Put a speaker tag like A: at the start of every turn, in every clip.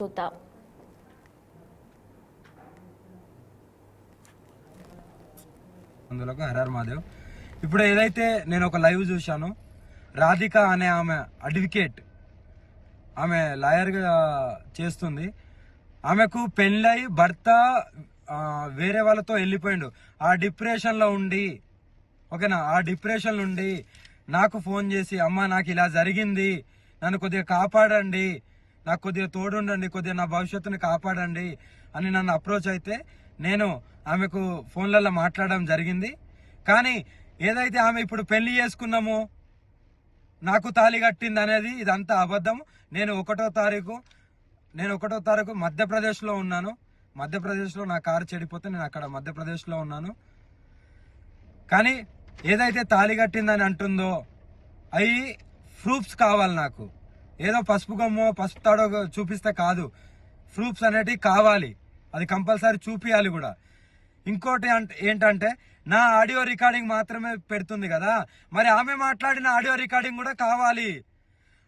A: చూద్దాం.
B: అందులోకి హరర్ మాదేవ్. ఇప్పుడు ఏదైతే నేను ఒక లైవ్ చూశాను, రాధిక అనే ఆమె అడ్వకేట్, ఆమె లాయర్గా చేస్తుంది. ఆమెకు పెళ్ళై భర్త వేరే వాళ్ళతో వెళ్ళిపోయిండు. ఆ డిప్రెషన్లో ఉండి, ఓకేనా, ఆ డిప్రెషన్ నుండి నాకు ఫోన్ చేసి, అమ్మ నాకు ఇలా జరిగింది, నన్ను కొద్దిగా కాపాడండి, నాకు కొద్దిగా తోడుండండి, కొద్దిగా నా భవిష్యత్తుని కాపాడండి అని నన్ను అప్రోచ్ అయితే నేను ఆమెకు ఫోన్లలో మాట్లాడడం జరిగింది. కానీ ఏదైతే ఆమె ఇప్పుడు పెళ్లి చేసుకున్నామో, నాకు తాళి కట్టింది అనేది ఇదంతా అబద్ధం. నేను ఒకటో తారీఖు మధ్యప్రదేశ్లో ఉన్నాను. మధ్యప్రదేశ్లో నా కారు చెడిపోతే నేను అక్కడ మధ్యప్రదేశ్లో ఉన్నాను. కానీ ఏదైతే తాళి కట్టిందని అంటుందో అవి ప్రూఫ్స్ కావాలి నాకు. ఏదో పసుపు గమ్మో పసుపు తాడో చూపిస్తే కాదు, ప్రూఫ్స్ అనేటివి కావాలి. అది కంపల్సరీ చూపియాలి కూడా. ఇంకోటి ఏంటంటే నా ఆడియో రికార్డింగ్ మాత్రమే పెడుతుంది కదా, మరి ఆమె మాట్లాడిన ఆడియో రికార్డింగ్ కూడా కావాలి.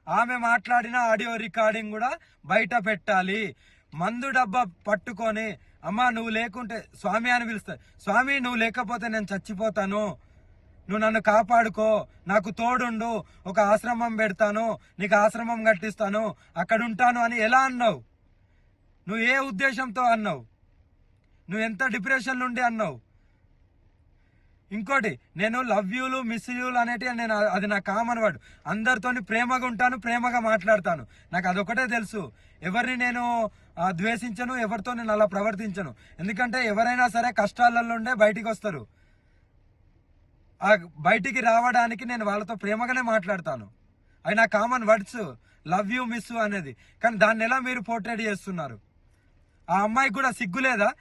B: ఆమె మాట్లాడిన ఆడియో రికార్డింగ్ కూడా బయట పెట్టాలి. మందు డబ్బా పట్టుకొని, అమ్మా నువ్వు లేకుంటే, స్వామి అని పిలుస్తా, స్వామి నువ్వు లేకపోతే నేను చచ్చిపోతాను, నువ్వు నన్ను కాపాడుకో, నాకు తోడుండు, ఒక ఆశ్రమం పెడతాను, నీకు ఆశ్రమం కట్టిస్తాను, అక్కడ ఉంటాను అని ఎలా అన్నావు? నువ్వు ఏ ఉద్దేశంతో అన్నావు? నువ్వు ఎంత డిప్రెషన్ నుండి అన్నావు? ఇంకోటి, నేను లవ్ యూలు మిస్ యూలు అనేటివి నేను, అది నా కామన్ వర్డ్. అందరితోని ప్రేమగా ఉంటాను, ప్రేమగా మాట్లాడతాను, నాకు అదొకటే తెలుసు. ఎవరిని నేను ద్వేషించను, ఎవరితో నేను అలా ప్రవర్తించను. ఎందుకంటే ఎవరైనా సరే కష్టాలలో ఉండే బయటికి వస్తారు. ఆ బయటికి రావడానికి నేను వాళ్ళతో ప్రేమగానే మాట్లాడతాను. అవి నా common words, love you miss అనేది. కానీ దాన్ని ఎలా మీరు పోర్ట్రేట్ చేస్తున్నారు? ఆ అమ్మాయికి కూడా సిగ్గులేదా?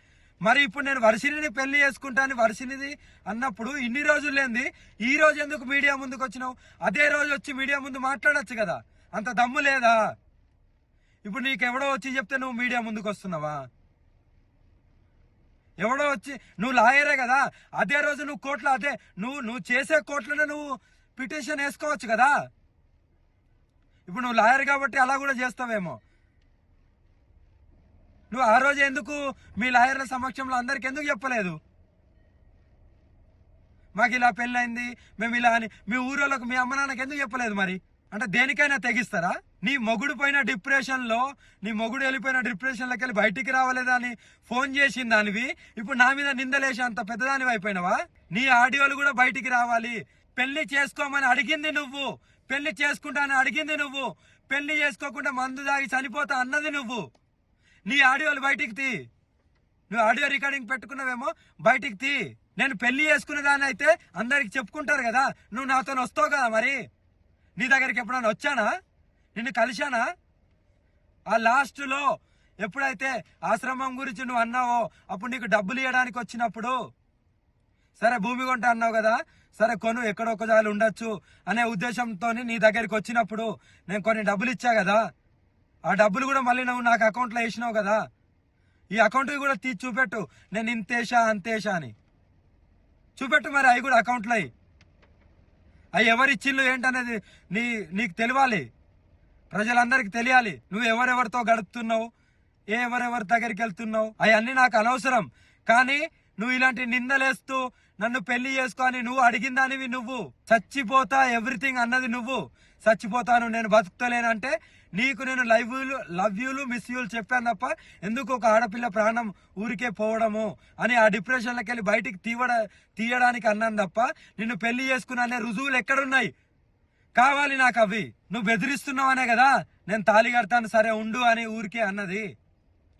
B: మరి ఇప్పుడు నేను వర్షిణిని పెళ్లి చేసుకుంటాను, వర్షిణిది అన్నప్పుడు ఇన్ని రోజులు లేనిది ఈ రోజు ఎందుకు మీడియా ముందుకు వచ్చినావు? అదే రోజు వచ్చి మీడియా ముందు మాట్లాడచ్చు కదా, అంత దమ్ము లేదా? ఇప్పుడు నీకు ఎవడో వచ్చి చెప్తే నువ్వు మీడియా ముందుకు వస్తున్నావా? ఎవడో వచ్చి, నువ్వు లాయరే కదా, అదే రోజు నువ్వు కోర్టులో, అదే నువ్వు చేసే కోర్టులోనే నువ్వు పిటిషన్ వేసుకోవచ్చు కదా. ఇప్పుడు నువ్వు లాయర్ కాబట్టి అలా కూడా చేస్తావేమో. నువ్వు ఆ రోజు ఎందుకు మీ లాయర్ల సమక్షంలో అందరికి ఎందుకు చెప్పలేదు? మాకు ఇలా పెళ్ళైంది, మేము ఇలా అని మీ ఊరోళ్ళకు, మీ అమ్మ నాన్నకి ఎందుకు చెప్పలేదు? మరి అంటే దేనికైనా తెగిస్తారా? నీ మొగుడు పోయిన డిప్రెషన్లో, నీ మొగుడు వెళ్ళిపోయిన డిప్రెషన్లోకి వెళ్ళి బయటికి రావలేదా అని ఫోన్ చేసిన దానివి ఇప్పుడు నా మీద నిందలేసి అంత పెద్దదానివి అయిపోయినావా? నీ ఆడియోలు కూడా బయటికి రావాలి. పెళ్లి చేసుకోమని అడిగింది నువ్వు, పెళ్లి చేసుకుంటానని అడిగింది నువ్వు, పెళ్లి చేసుకోకుండా మందు దాగి చనిపోతా అన్నది నువ్వు. నీ ఆడియోలు బయటికి తీ. నువ్వు ఆడియో రికార్డింగ్ పెట్టుకున్నావేమో, బయటికి తీ. నేను పెళ్లి చేసుకునే దాన్ని అయితే అందరికి చెప్పుకుంటారు కదా, నువ్వు నాతో వస్తావు కదా. మరి నీ దగ్గరికి ఎప్పుడైనా వచ్చానా? నిన్ను కలిశానా? ఆ లాస్ట్లో ఎప్పుడైతే ఆశ్రమం గురించి నువ్వు అన్నావో అప్పుడు నీకు డబ్బులు ఇవ్వడానికి వచ్చినప్పుడు, సరే భూమి కొంట అన్నావు కదా, సరే కొను, ఎక్కడొక్క జాలు ఉండొచ్చు అనే ఉద్దేశంతో నీ దగ్గరికి వచ్చినప్పుడు నేను కొన్ని డబ్బులు ఇచ్చా కదా, ఆ డబ్బులు కూడా మళ్ళీ నువ్వు నాకు అకౌంట్లో వేసినావు కదా. ఈ అకౌంట్కి కూడా తీసి చూపెట్టు, నేను ఇంతేషా అంతేషా అని చూపెట్టు. మరి అవి కూడా అకౌంట్లో అవి ఎవరిచ్చిళ్ళు ఏంటనేది నీకు తెలియాలి, ప్రజలందరికీ తెలియాలి. నువ్వు ఎవరెవరితో గడుపుతున్నావు, ఎవరెవరి దగ్గరికి వెళ్తున్నావు, అవన్నీ నాకు అనవసరం. కానీ నువ్వు ఇలాంటి నిందలేస్తూ నన్ను పెళ్లి చేసుకో అని నువ్వు అడిగిన దానివి నువ్వు. చచ్చిపోతా ఎవ్రీథింగ్ అన్నది నువ్వు. చచ్చిపోతాను, నేను బతుకుతలేనంటే నీకు నేను లవ్ యూలు మిస్ యూలు చెప్పాను తప్ప ఎందుకు ఒక ఆడపిల్ల ప్రాణం ఊరికే పోవడము అని ఆ డిప్రెషన్లోకి వెళ్ళి బయటికి తీయడానికి అన్నాను తప్ప నిన్ను పెళ్లి చేసుకున్నా అనే రుజువులు ఎక్కడున్నాయి? కావాలి నాకు అవి. నువ్వు బెదిరిస్తున్నావనే కదా నేను తాళి కడతాను, సరే ఉండు అని ఊరికే అన్నది.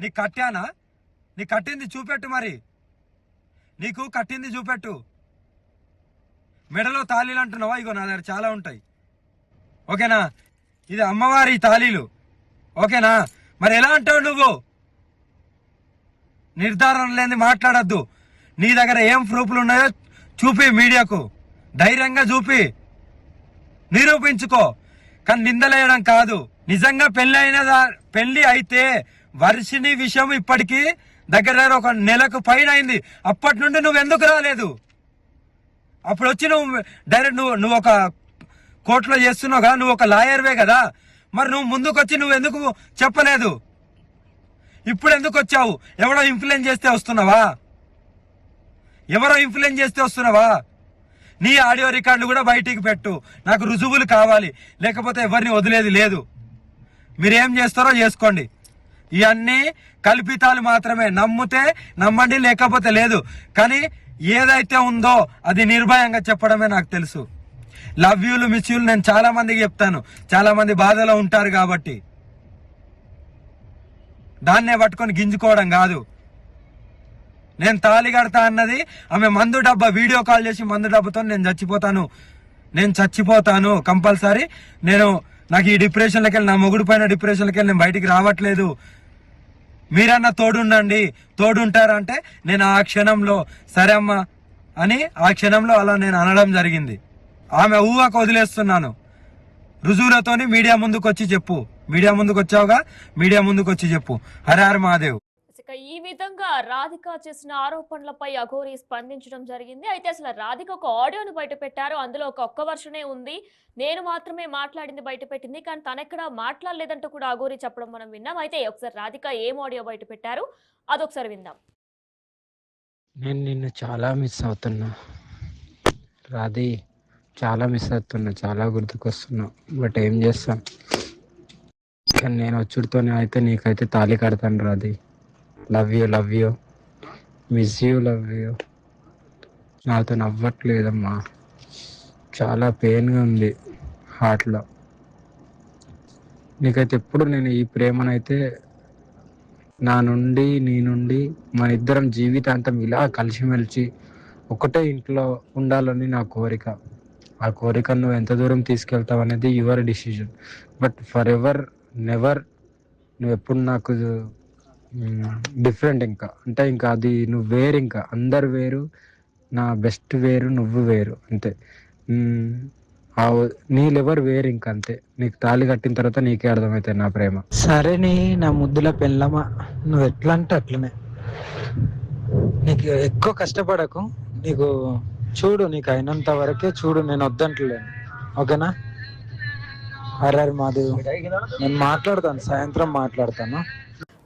B: నీకు కట్టానా? నీకు కట్టింది చూపెట్టు. మరి నీకు కట్టింది చూపెట్టు. మెడలో తాళీలు అంటున్నావా? ఇగో నా దగ్గర చాలా ఉంటాయి, ఓకేనా? ఇది అమ్మవారి తాళీలు, ఓకేనా? మరి ఎలా అంటావు నువ్వు? నిర్ధారణ లేని మాట్లాడద్దు. నీ దగ్గర ఏం ప్రూఫ్లు ఉన్నాయో చూపి, మీడియాకు ధైర్యంగా చూపి, నిరూపించుకో. కానీ నిందలేయడం కాదు. నిజంగా పెళ్లి అయితే వర్షిణి విషయం ఇప్పటికీ దగ్గర ఒక నెలకు పైన అయింది. అప్పటి నుండి నువ్వు ఎందుకు రాలేదు? అప్పుడు వచ్చి నువ్వు డైరెక్ట్ నువ్వు ఒక కోర్టులో చేస్తున్నావు కదా, నువ్వు ఒక లాయర్వే కదా, మరి నువ్వు ముందుకు వచ్చి నువ్వు ఎందుకు చెప్పలేదు? ఇప్పుడు ఎందుకు వచ్చావు? ఎవరో ఇన్ఫ్లుయెన్స్ చేస్తే వస్తున్నావా? ఎవరో ఇన్ఫ్లుయెన్స్ చేస్తే వస్తున్నావా? నీ ఆడియో రికార్డులు కూడా బయటికి పెట్టు, నాకు రుజువులు కావాలి, లేకపోతే ఎవరిని వదిలేది లేదు. మీరేం చేస్తారో చేసుకోండి. ఇవన్నీ కల్పితాలు మాత్రమే. నమ్మితే నమ్మండి, లేకపోతే లేదు. కానీ ఏదైతే ఉందో అది నిర్భయంగా చెప్పడమే నాకు తెలుసు. లవ్ యూలు, మిస్ యూలు నేను చాలా మందికి చెప్తాను. చాలా మంది బాధలో ఉంటారు కాబట్టి దాన్నే పట్టుకొని గింజుకోవడం కాదు. నేను తాళి కడతా అన్నది ఆమె మందు డబ్బా వీడియో కాల్ చేసి మందు డబ్బాతో నేను చచ్చిపోతాను కంపల్సరీ. నాకు ఈ డిప్రెషన్లోకి వెళ్ళి, నా మొగుడు పైన డిప్రెషన్లోకి వెళ్ళి నేను బయటికి రావట్లేదు, మీరన్నా తోడుంటారంటే నేను ఆ క్షణంలో సరే అమ్మా అని ఆ క్షణంలో అలా నేను అనడం జరిగింది. ఆమె ఊహకు వదిలేస్తున్నాను. రుజువులతోని మీడియా ముందుకు వచ్చి చెప్పు. మీడియా ముందుకు వచ్చావుగా, మీడియా ముందుకు వచ్చి చెప్పు. హర హర మహాదేవ్.
A: ఈ విధంగా రాధిక చేసిన ఆరోపణలపై అఘోరి స్పందించడం జరిగింది. అయితే అసలు రాధిక ఒక ఆడియోను బయట పెట్టారు. అందులో ఒక్క వర్షనే ఉంది. నేను మాత్రమే మాట్లాడింది బయట పెట్టింది, కానీ తనెక్కడ మాట్లాడలేదంటూ కూడా అఘోరి చెప్పడం మనం విన్నాం. అయితే ఒకసారి రాధిక ఏం ఆడియో బయట పెట్టారు అదొకసారి విందాం.
C: నేను నిన్ను చాలా మిస్ అవుతున్నా రాధి, చాలా మిస్ అవుతున్నా, చాలా గుర్తుకొస్తున్నా. బట్ ఏం చేస్తాం, కానీ నేను వచ్చుడితోనే అయితే నీకైతే తాళి కడతాను Radhi. Love you, miss you, love you. నాతో నవ్వట్లేదమ్మా, చాలా పెయిన్గా ఉంది హార్ట్లో. నీకైతే ఎప్పుడు నేను ఈ ప్రేమనైతే నీ నుండి మన ఇద్దరం జీవితాంతం ఇలా కలిసిమెలిసి ఒకటే ఇంట్లో ఉండాలని నా కోరిక. ఆ కోరిక నువ్వు ఎంత దూరం తీసుకెళ్తావు అనేది your decision. But for ever never నువ్వు ఎప్పుడు నాకు డిఫరెంట్. ఇంకా అది నువ్వు వేరు, ఇంకా అందరు వేరు, నా బెస్ట్ వేరు, నువ్వు వేరు అంతే. నీ లెవర్ వేరు, ఇంకా అంతే. నీకు తాళి కట్టిన తర్వాత నీకే అర్థమవుతుంది నా ప్రేమ. సరే నా ముద్దుల పెళ్ళమా, నువ్వు ఎట్లా అంటే అట్లనే. నీకు ఎక్కువ కష్టపడకు, నీకు చూడు, నీకు అయినంత వరకే చూడు, నేను వద్దంటలేను, ఓకేనా? హర్రర్ మాధవ్, నేను మాట్లాడతాను, సాయంత్రం మాట్లాడతాను.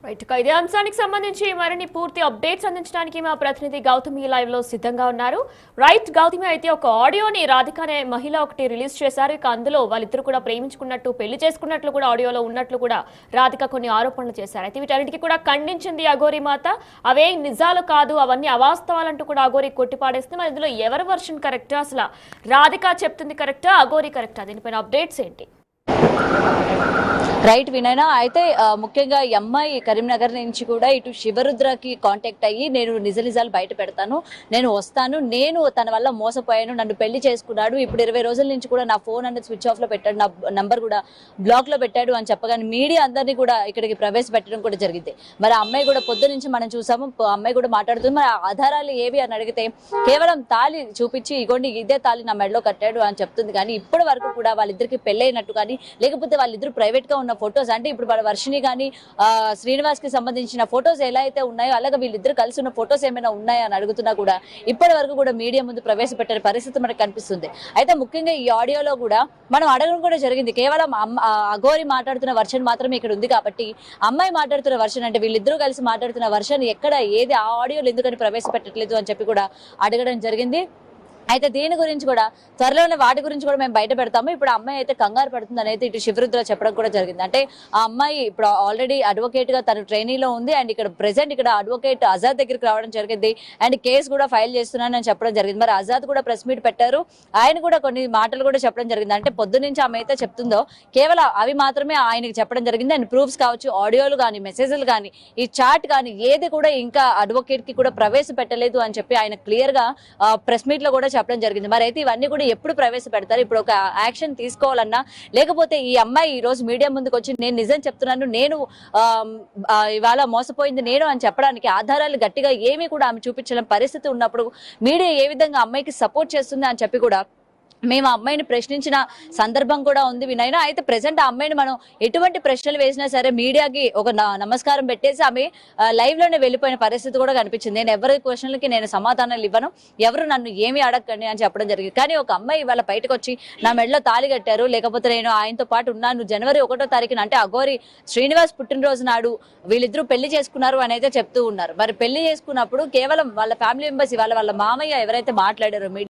A: రైట్, ఇదే అంశానికి సంబంధించి మరిన్ని పూర్తి అప్డేట్స్ అందించడానికి మా ప్రతినిధి గౌతమి లైవ్ లో సిద్ధంగా ఉన్నారు. రైట్ గౌతమి, అయితే ఒక ఆడియోని రాధిక అనే మహిళ ఒకటి రిలీజ్ చేశారు. ఇక అందులో వాళ్ళిద్దరు కూడా ప్రేమించుకున్నట్టు, పెళ్లి చేసుకున్నట్లు కూడా ఆడియోలో ఉన్నట్లు కూడా రాధిక కొన్ని ఆరోపణలు చేశారు. అయితే వీటన్నిటికీ కూడా ఖండించింది అఘోరి మాత. అవే నిజాలు కాదు, అవన్నీ అవాస్తవాలంటూ కూడా అఘోరి కొట్టిపాడేస్తుంది. మరి ఇందులో ఎవరి వర్షన్ కరెక్టా, అసలు రాధిక చెప్తుంది కరెక్టా, అఘోరి కరెక్టా, దీనిపైన అప్డేట్స్ ఏంటి?
D: రైట్ వినయనా, అయితే ముఖ్యంగా ఈ అమ్మాయి కరీంనగర్ నుంచి కూడా ఇటు శివరుద్రకి కాంటాక్ట్ అయ్యి నేను నిజాలు బయట పెడతాను, నేను వస్తాను, నేను తన వల్ల మోసపోయాను, నన్ను పెళ్లి చేసుకున్నాడు, ఇప్పుడు 20 రోజుల నుంచి కూడా నా ఫోన్ అనేది స్విచ్ ఆఫ్ లో పెట్టాడు, నా నంబర్ కూడా బ్లాక్ లో పెట్టాడు అని చెప్పగానే మీడియా అందరినీ కూడా ఇక్కడికి ప్రవేశపెట్టడం కూడా జరిగింది. మరి ఆ అమ్మాయి కూడా పొద్దు నుంచి మనం చూసాము, అమ్మాయి కూడా మాట్లాడుతుంది. మరి ఆధారాలు ఏవి అని అడిగితే కేవలం తాళి చూపించి ఇగోండి ఇదే తాళి నా మెడలో కట్టాడు అని చెప్తుంది. కానీ ఇప్పటి వరకు కూడా వాళ్ళిద్దరికి పెళ్ళైనట్టు కానీ, లేకపోతే వాళ్ళిద్దరు ప్రైవేట్ గా ఉన్న ఫొటోస్, అంటే ఇప్పుడు వర్షిని కానీ శ్రీనివాస్ కి సంబంధించిన ఫొటోస్ ఎలా అయితే ఉన్నాయో అలాగే వీళ్ళిద్దరు కలిసి ఉన్న ఫొటోస్ ఏమైనా ఉన్నాయా అని అడుగుతున్నా కూడా ఇప్పటి వరకు కూడా మీడియా ముందు ప్రవేశపెట్టే పరిస్థితి మనకు కనిపిస్తుంది. అయితే ముఖ్యంగా ఈ ఆడియోలో కూడా మనం అడగడం కూడా జరిగింది, కేవలం అఘోరి మాట్లాడుతున్న వర్షన్ మాత్రమే ఇక్కడ ఉంది కాబట్టి అమ్మాయి మాట్లాడుతున్న వర్షన్, అంటే వీళ్ళిద్దరూ కలిసి మాట్లాడుతున్న వర్షన్ ఎక్కడ, ఏది ఆ ఆడియోలు ఎందుకని ప్రవేశపెట్టట్లేదు అని చెప్పి కూడా అడగడం జరిగింది. అయితే దీని గురించి కూడా త్వరలోనే వాటి గురించి కూడా మేము బయట పెడతాము. ఇప్పుడు అమ్మాయి అయితే కంగారు పడుతుంది అనేది ఇటు శివరుద్ర చెప్పడం కూడా జరిగింది. అంటే ఆ అమ్మాయి ఇప్పుడు ఆల్రెడీ అడ్వకేట్ గా తను ట్రైనీలో ఉంది, అండ్ ఇక్కడ ప్రెసెంట్ ఇక్కడ అడ్వకేట్ ఆజాద్ దగ్గరికి రావడం జరిగింది, అండ్ కేసు కూడా ఫైల్ చేస్తున్నానని చెప్పడం జరిగింది. మరి ఆజాద్ కూడా ప్రెస్ మీట్ పెట్టారు, ఆయన కూడా కొన్ని మాటలు కూడా చెప్పడం జరిగింది. అంటే పొద్దు నుంచి ఆమె అయితే చెప్తుందో కేవలం అవి మాత్రమే ఆయనకి చెప్పడం జరిగింది, అండ్ ప్రూఫ్స్ కావచ్చు, ఆడియోలు కానీ, మెసేజ్లు కానీ, ఈ చాట్ కానీ ఏది కూడా ఇంకా అడ్వకేట్ కి కూడా ప్రవేశపెట్టలేదు అని చెప్పి ఆయన క్లియర్ గా ప్రెస్ మీట్ లో కూడా చెప్పడం జరిగింది. మరి అయితే ఇవన్నీ కూడా ఎప్పుడు ప్రవేశపెడతారు, ఇప్పుడు ఒక యాక్షన్ తీసుకోవాలన్నా, లేకపోతే ఈ అమ్మాయి ఈ రోజు మీడియా ముందుకు వచ్చి నేను నిజం చెప్తున్నాను, నేను ఇవాళ మోసపోయింది నేను అని చెప్పడానికి ఆధారాలు గట్టిగా ఏమీ కూడా ఆమె చూపించడం పరిస్థితి ఉన్నప్పుడు మీడియా ఏ విధంగా అమ్మాయికి సపోర్ట్ చేస్తుంది అని చెప్పి కూడా మేము ఆ అమ్మాయిని ప్రశ్నించిన సందర్భం కూడా ఉంది వినైనా. అయితే ప్రెసెంట్ ఆ అమ్మాయిని మనం ఎటువంటి ప్రశ్నలు వేసినా సరే మీడియాకి ఒక నమస్కారం పెట్టేసి ఆమె లైవ్ లోనే వెళ్ళిపోయిన పరిస్థితి కూడా కనిపించింది. నేను ఎవరి క్వశ్చన్లకి నేను సమాధానాలు ఇవ్వను, ఎవరు నన్ను ఏమీ అడగండి అని చెప్పడం జరిగింది. కానీ ఒక అమ్మాయి ఇవాళ బయటకు వచ్చి నా మెడలో తాళి కట్టారు, లేకపోతే నేను ఆయనతో పాటు ఉన్నాను, జనవరి 1వ తారీఖున అంటే అఘోరి శ్రీనివాస్ పుట్టినరోజు నాడు వీళ్ళిద్దరూ పెళ్లి చేసుకున్నారు అని అయితే చెప్తూ ఉన్నారు. మరి పెళ్లి చేసుకున్నప్పుడు కేవలం వాళ్ళ ఫ్యామిలీ మెంబర్స్ వాళ్ళ మామయ్య ఎవరైతే మాట్లాడారో